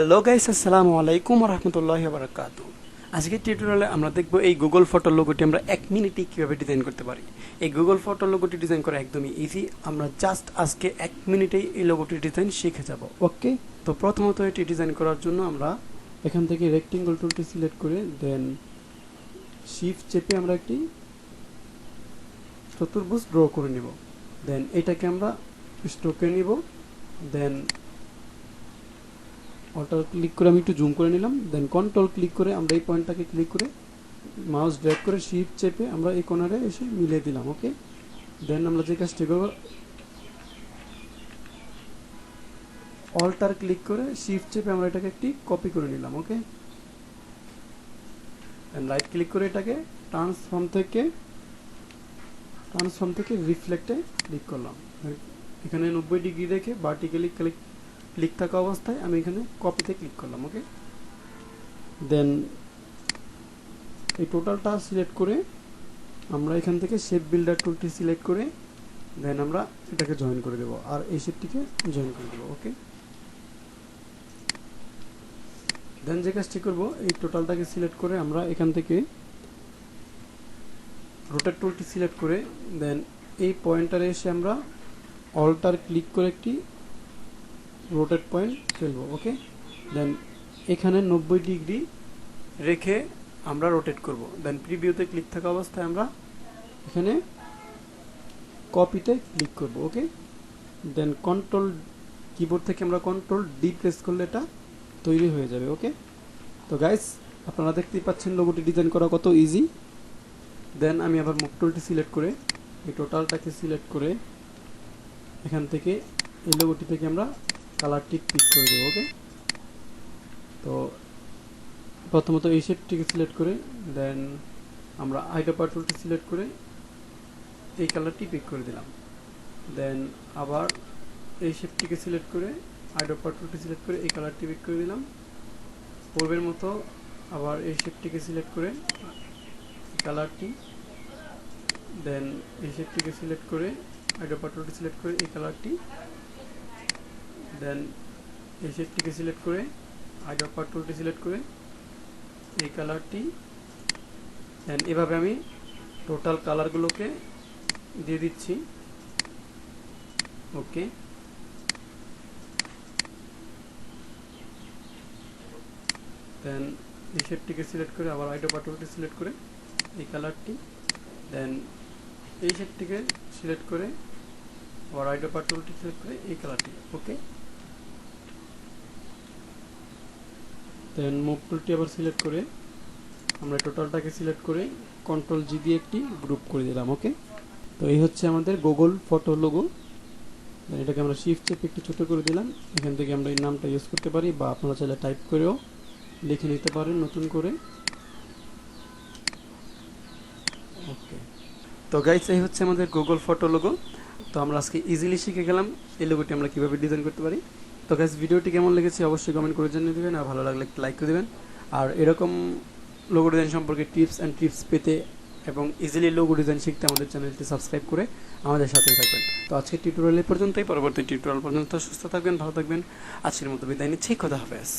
Hello guys, আসসালামু আলাইকুম ওয়া রাহমাতুল্লাহি ওয়া বারাকাতুহু। আজকের টিউটোরিয়ালে আমরা দেখব এই গুগল ফটো লোগোটি আমরা 1 মিনিটে কিভাবে ডিজাইন করতে পারি। এই গুগল ফটো লোগোটি ডিজাইন করা একদমই ইজি। আমরা জাস্ট আজকে 1 মিনিটেই এই লোগোটির ডিজাইন শিখে যাব। ওকে, তো প্রথমত এটি ডিজাইন করার জন্য আমরা এখান থেকে রেক্টেঙ্গল টুলটি সিলেক্ট করে দেন শিফট চেপে আমরা একটি চতুর্ভুজ ড্র করে নেব। দেন এটাকে আমরা স্ট্রোকে নিব। দেন অল্টার ক্লিক করে আমি একটু জুম করে নিলাম। দেন কন্ট্রোল ক্লিক করে আমরা এই পয়েন্টটাকে ক্লিক করে মাউস ড্র্যাগ করে শিফট চেপে আমরা এই কর্নারে এসে মিলিয়ে দিলাম। ওকে, দেন আমরা যে কাজটি করব অল্টার ক্লিক করে শিফট চেপে আমরা এটাকে একটি কপি করে নিলাম। ওকে, দেন রাইট ক্লিক করে এটাকে ট্রান্সফর্ম থেকে রিফ্লেক্টে ক্লিক করলাম। এখানে 90 ডিগ্রি রেখে ভার্টিক্যালি ক্লিক থাকা অবস্থায় আমি এখানে কপিতে ক্লিক করলাম। ওকে, দেন এই টোটালটা সিলেক্ট করে আমরা এখান থেকে শেপ বিল্ডার টুলটি সিলেক্ট করে দেন আমরা এটাকে জয়েন করে দেব আর এই শেপটিকে জয়েন করে দেব। ওকে, দেন যে কাজটি করব এই টোটালটাকে সিলেক্ট করে আমরা এখান থেকে রোটেট টুলটি সিলেক্ট করে দেন এই পয়েন্টারে এসে আমরা অল্টার ক্লিক করে একটি রোটেট পয়েন্ট ফেলবো। ওকে, দেন এখানে 90 ডিগ্রি রেখে আমরা রোটেট করব। দেন প্রিভিউতে ক্লিক থাকা অবস্থায় আমরা এখানে কপিতে ক্লিক করব। ওকে, দেন কন্ট্রোল কিবোর্ড থেকে আমরা কন্ট্রোল ডি প্রেস করলে এটা তৈরি হয়ে যাবে। ওকে, তো গাইস আপনারা দেখতেই পাচ্ছেন লোগোটি ডিজাইন করা কত ইজি। দেন আমি আবার মুভ টুলটি সিলেক্ট করে এই টোটালটাকে সিলেক্ট করে এখান থেকে এই লোগোটি থেকে আমরা কালারটি পিক করে দেব। ওকে, তো প্রথমত এই শেপটিকে সিলেক্ট করে দেন আমরা আইডোপার টুলটি সিলেক্ট করে এই কালারটি পিক করে দিলাম। দেন আবার এই শেপটিকে সিলেক্ট করে আইডোপার টুলটি সিলেক্ট করে এই কালারটি পিক করে দিলাম। পূর্বের মতো আবার এই শেপটিকে সিলেক্ট করে কালারটি, দেন এই শেপটিকে সিলেক্ট করে আইডোপার টুলটি সিলেক্ট করে এই কালারটি, দেন এই শেপটিকে সিলেক্ট করে আইডোপার টুলটি সিলেক্ট করে এই কালারটি। দেন এভাবে আমি টোটাল কালারগুলোকে দিয়ে দিচ্ছি। ওকে, দেন এই শেপটিকে সিলেক্ট করে আবার আইডোপার টুলটি সিলেক্ট করে এই কালারটি, দেন এই শেপটিকে সিলেক্ট করে আবার আইডোপার টুলটি সিলেক্ট করে এই কালারটি। ওকে, দেন মুভ টুলটি আবার সিলেক্ট করে আমরা টোটালটাকে সিলেক্ট করে কন্ট্রোল জি দিয়ে একটি গ্রুপ করে দিলাম। ওকে, তো এই হচ্ছে আমাদের গুগল ফটো লোগো। এটাকে আমরা শিফট চেপে একটু ছোট করে দিলাম। এখান থেকে আমরা এই নামটা ইউজ করতে পারি বা আপনারা চাইলে টাইপ করেও লিখে নিতে পারেন নতুন করে। ওকে, তো গাইস এই হচ্ছে আমাদের গুগল ফটো লোগো। তো আমরা আজকে ইজিলি শিখে গেলাম এই লোগোটি আমরা কিভাবে ডিজাইন করতে পারি। তো গাইস ভিডিওটি কেমন লেগেছে অবশ্যই কমেন্ট করে জানিয়ে দেবেন, আর ভালো লাগলে একটা লাইক করে দেবেন। আর এরকম লোগো ডিজাইন সম্পর্কে টিপস অ্যান্ড ট্রিক্স পেতে এবং ইজিলি লোগো ডিজাইন শিখতে আমাদের চ্যানেলটি সাবস্ক্রাইব করে আমাদের সাথেই থাকবেন। তো আজকের টিউটোরিয়াল এই পর্যন্তই। পরবর্তী টিউটোরিয়াল পর্যন্ত সুস্থ থাকবেন, ভালো থাকবেন। আজকের মতো বিদায় নিচ্ছি, খোদা হাফেজ।